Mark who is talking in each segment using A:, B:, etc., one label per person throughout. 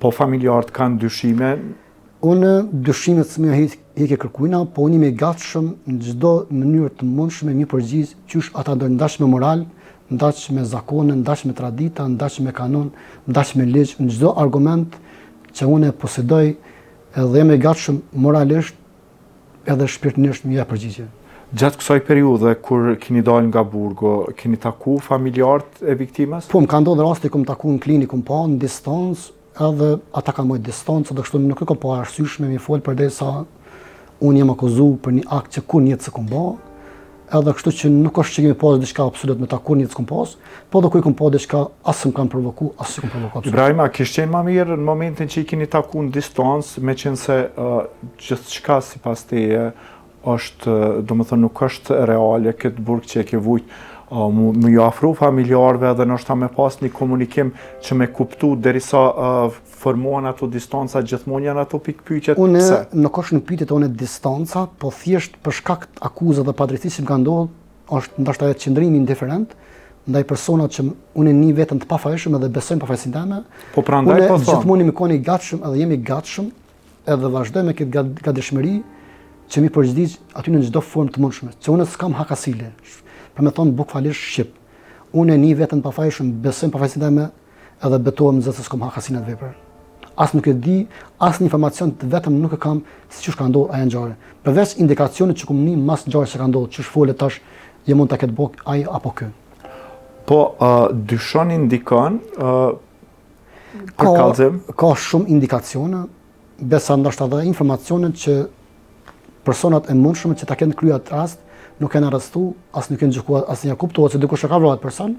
A: Po familjarët kanë dyshime?
B: Unë dyshimet së me heke kërkujna, po unë jemi gatshëm në çdo mënyrë të mundshme mi përgjigj qysh ata do ndash me moral, ndash me zakone, ndash me tradita, ndash me kanon, ndash me ligj, në çdo argument që unë e posedoj edhe jam i gatshëm moralisht edhe shpirtërisht mi ja përgjigje.
A: Gjatë kësaj periudhe, kur keni dalë nga burgo, keni taku familjarët e viktimës?
B: Po, më ka ndodhur rasti ku më taku në klinikën po, në distancë, edhe ata ka mojt distancë, dhe kështu nuk e kam pa arsyeshme mi fol përderisa unë jam akuzu për një akt që kur njëtë se kom ba, edhe kështu që nuk është që kemi pas diçka absolut me ta kur njëtë s'kom pas, po dhe kur kom pa diçka asë më kanë provoku, asë që kom provoku absolut.
A: Ibrahima, kish qenë ma mirë në momentin që i keni taku në distancë, me qenë se gjithçka sipas teje është, do më thënë, nuk është reale këtë burg që e ke vujt, më ju afru familjarëve dhe nështë me pas një komunikim që me kuptu derisa formohen ato distanca gjithmonë janë ato pikpyetjet.
B: Unë nuk është në pyetjet e distanca, po thjesht për shkak të akuzave dhe padrejtisë që më ka ndodhur, është ndoshta edhe qëndrimi indiferent ndaj personat që unë një vetëm të pafajshëm edhe besojmë pafajësinë time.
A: Po prandaj po thon.
B: Gjithmonë jemi koni gatshëm edhe jemi gatshëm edhe vazhdojmë me këtë gatishmëri që mi përgjigj aty në çdo formë të mundshme. Që unë s'kam hakasile. Për me thonë bukfalisht shqip. Unë një vetëm pafajshëm besojmë pafajësinë time edhe betohem zot se s'kam hakasinat vepër. As nuk e di, as një informacion të vetëm nuk e kam si ç'është ka ndodhur ajo ngjarje. Përveç indikacionit që kam një mas ngjarje që ka ndodhur, ç'është folet tash, je mund ta ketë bok ai apo ky.
A: Po dyshon indikon për kallëzim?
B: Ka shumë indikacione, besa ndoshta edhe informacione që personat e mundshëm që ta kenë kryer atë rast nuk kanë arrestu, as nuk kanë gjykuar, as një kuptuar se dikush e ka vrarë person.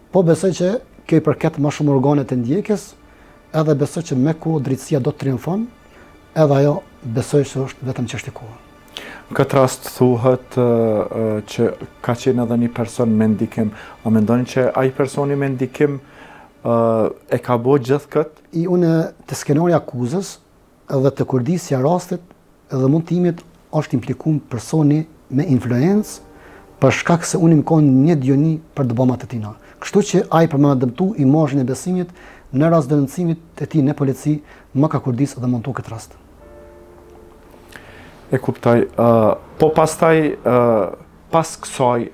B: Po besoj që kjo i përket më shumë organet e ndjekjes, edhe besoj që me kohë drejtësia do të triumfon, edhe ajo besoj se është vetëm çështje kohe.
A: Në këtë rast thuhet që ka qenë edhe një person me ndikim. A mendoni që ai personi me ndikim e ka bërë gjithë këtë?
B: Unë të skenori akuzës edhe të kurdisja rastit edhe mundimit është implikuar personi me influencë për shkak se unë më kanë një djoni për dëbimet e tina. Kështu që ai për më dëmtu imazhin e besimit në rast denuncimit e tij në polici më ka kurdis dhe montu këtë rast.
A: E kuptoj. Po pastaj pas kësaj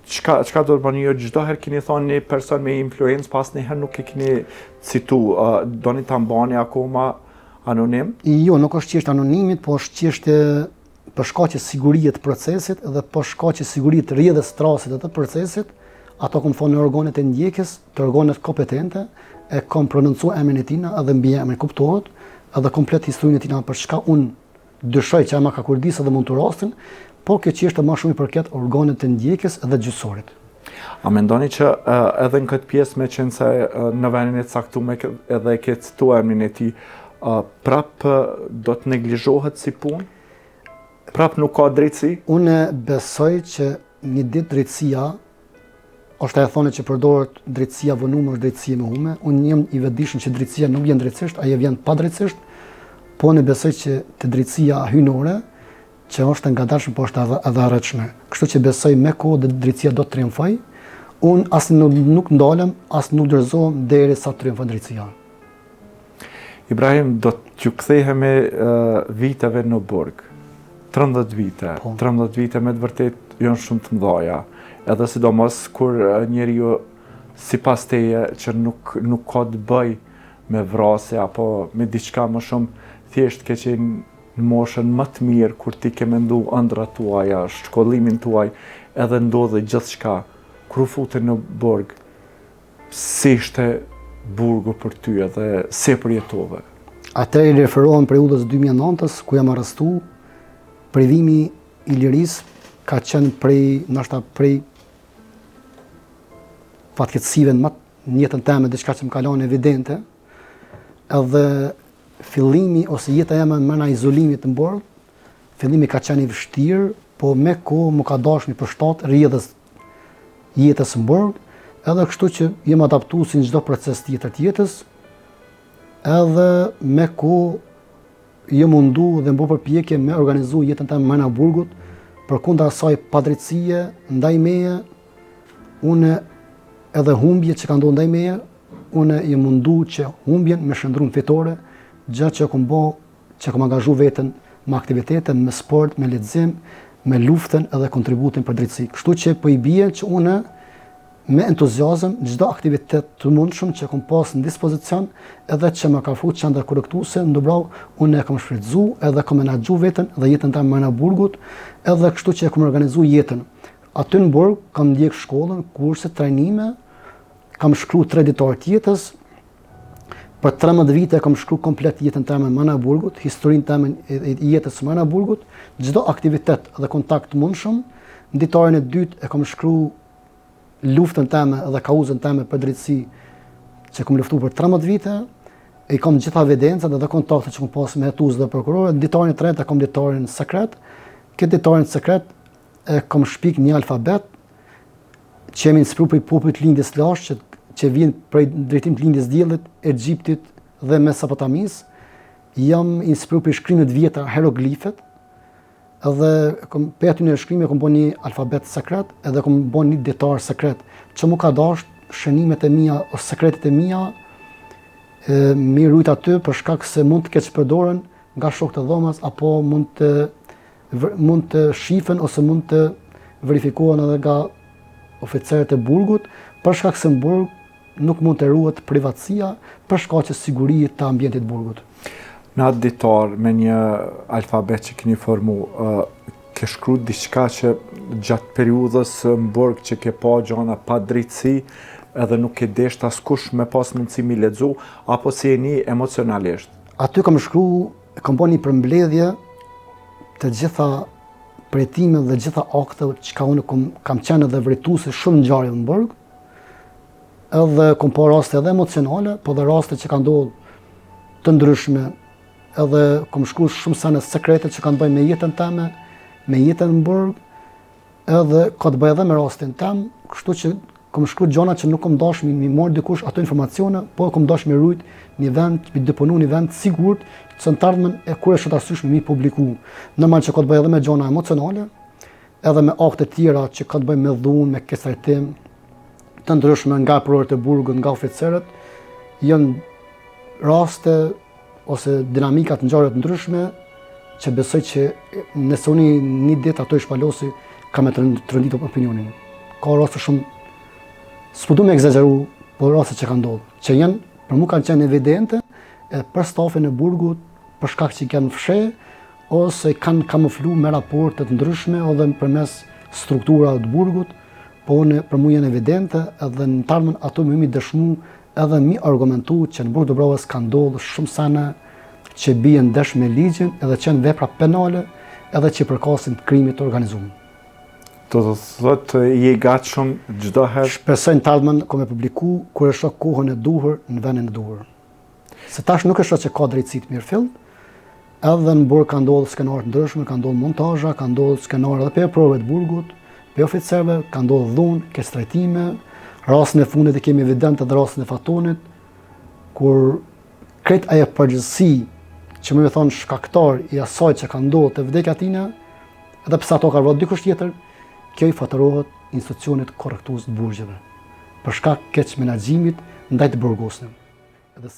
A: çka do të bëni ju çdo herë keni thonë një person me influencë, pas një herë nuk e keni citu, doni ta mbani akoma anonim?
B: Jo, nuk është çështje anonimit, po është çështje për shkaqe sigurie të procesit dhe për shkaqe sigurie të rrjedhës së trasit të procesit, ato kam thonë në organet e ndjekjes, të organet kompetente, e kam prononcuar emrin e tina edhe mbi emrin kuptohet, edhe komplet historinë e tina për çka unë dyshoj që ama ka kurdisë dhe mund të rastin, por kjo çështje më shumë i përket organet të ndjekjes dhe gjyqësorit.
A: A mendoni që edhe në këtë pjesë me qenë se në vendin e caktuar edhe e ke cituar emrin e tij, prap do të neglizhohet si punë? Prap nuk ka drejtësi?
B: Unë besoj që një ditë drejtësia, është e thonë që përdoret drejtësia vënume është drejtësia me hume. Unë jam i vetëdijshëm që drejtësia nuk vjen drejtësisht, ajo vjen padrejtësisht, po unë besoj që te drejtësia hyjnore, që është e ngadalshme, po është edhe arritshme. Kështu që besoj me kohë drejtësia do të triumfojë. Unë as nuk ndalem, as nuk dorëzohem derisa të triumfon drejtësia.
A: Ibrahim, do t'ju kthehemi viteve në burg. 13 vite. Po. 13 vite me të vërtet janë shumë të mëdha. Edhe sidomos kur njeriu sipas teje që nuk ka të bëj me vrasje apo me diçka më shumë, thjesht ke qenë në moshën më të mirë kur ti ke mendu ëndrat tuaja, shkollimin tuaj, edhe ndodhi gjithçka. Kur u fute në burg, si ishte burgu për ty edhe si përjetove?
B: Atë i referohem periudhës 2009-s ku jam arrestuar. Privimi i lirisë ka qenë prej fatkeqësive në jetën time, diçka që më ka lënë evidente, edhe fillimi ose jeta jeme mëna izolimit në burg, fillimi ka qenë i vështirë, po me kohë më ka dashur një përshtat rrjedhës jetës në burg, edhe kështu që jem adaptuar si në çdo proces tjetër të jetës, edhe me kohë jë mundu dhe mbo përpjekje me organizu jetën të mëna burgut, përkundër asaj padrejtësie ndaj meje, unë edhe humbje që ka ndodhur ndaj meje, unë i mundu që humbjen me shëndrum fitore, gjatë që kom angazhu veten me aktivitete, me sport, me lexim, me luftën edhe kontributin për drejtësi. Kështu që po i bie që unë me entuziazëm çdo aktivitet të mundshëm që kom pas në dispozicion edhe që më ka fut qendra korrektuese në Dubrav, unë e kam shfrytzu edhe kam menaxhu veten dhe jetën time në Burgut, edhe kështu që e kam organizu jetën. Aty në Burg kam ndjek shkollën, kurse, trajnime, kam shkruar 3 ditar të jetës. Për 13 vite kam shkruar komplet jetën time në Burgut, historinë time e jetës në Burgut, çdo aktivitet dhe kontakt të mundshëm. Në ditarin e dytë e kam shkruar luftën time dhe kauzën time për drejtësi që kam luftuar për 13 vite, e kam gjitha evidencat dhe kontakte që kam pas me hetues dhe prokurorë. Në ditarin e tretë kam ditarin sekret. Këtë ditarin sekret e kam shpik një alfabet që jemi inspiruar për popujt lindjes lashtë që vjen prej drejtimit të lindjes diellit, Egjiptit dhe Mesopotamisë. Jam inspiruar për shkrimet vjetra hieroglifet. Edhe për aty në shkrimi kam bën një alfabet sekret edhe kam bën një ditar sekret që mu ka dash shënimet e mia ose sekretet e mia mi rujt aty për shkak se mund të keq përdoren nga shokët e dhomës apo mund të shifen ose mund të verifikohen edhe nga oficerët e burgut, për shkak se në burg nuk mund të ruhet privatësia për shkak të sigurisë të ambientit burgut.
A: Në atë ditar me një alfabet që keni formu, ke shkruar diçka që gjatë periudhës në burg që ke pa gjana pa drejtësi edhe nuk ke desht askush me pas mundësi mi lexu, apo si jeni emocionalisht?
B: Aty kam bën një përmbledhje të gjitha pretimet dhe gjitha akteve që unë kam qenë edhe vërtetuese shumë ngjarje në burg, edhe kam pa raste edhe emocionale, po dhe raste që kanë ndodhur të ndryshme, edhe kam shkruar shumë sene sekrete që kanë bëjë me jetën time, me jetën në burg, edhe ka të bëjë edhe me rastin tim, kështu që kam shkruar gjëra që nuk kam dash mi marr dikush ato informacione, po kam dash mi rujt një vend, mi deponu një vend sigurt, që në të ardhmen e kur e shoh arsyeshme mi publiku. Normal që ka të bëjë edhe me gjëra emocionale, edhe me akte të tjera që ka të bëjë me dhunë, me keqtrajtim të ndryshme nga prokurorët e burgut, nga oficerët, janë raste ose dinamikat ngjarje të ndryshme që besoj që nëse unë një ditë ato i shpalosi kam të rënditur opinionin. Ka raste shumë, s'po du me egzageru, po raste që kanë ndodhur, që janë për mua kanë qenë evidente për stafin e burgut, për shkak që kanë fshe ose kanë kamufluar me raporte të ndryshme edhe përmes strukturave të burgut, po për mua janë evidente edhe në të ardhmen ato më mi dëshmu edhe mi argumentu që në burg Dubravës ka ndodhur shumë sene që bien ndesh me ligjin edhe që janë vepra penale edhe që përkasin të krimit të organizuar.
A: Do të thotë je i gatshëm çdo herë.
B: Shpresoj në të ardhmen kom e publiku kur e shoh kohën e duhur në vendin e duhur. Se tash nuk e shoh që ka drejtësi të mirëfillt, edhe në burg ka ndodhur skenare të ndryshme, ka ndodhur montazha, ka ndodhur skenare edhe për provët të burgut, për oficerëve, ka ndodhur dhunë, keqtrajtime. Rastin e fundit e kemi evident edhe rastin e Fatonit, kur krejt ajo përgjegjësi që më thonë shkaktar i asaj që ka ndodhur te vdekja e tij, edhe pse ato ka vrarë dikush tjetër, kjo i fatërohet institucionit korrektues të burgjeve për shkak keq menaxhimit ndaj të burgosëm. Edhe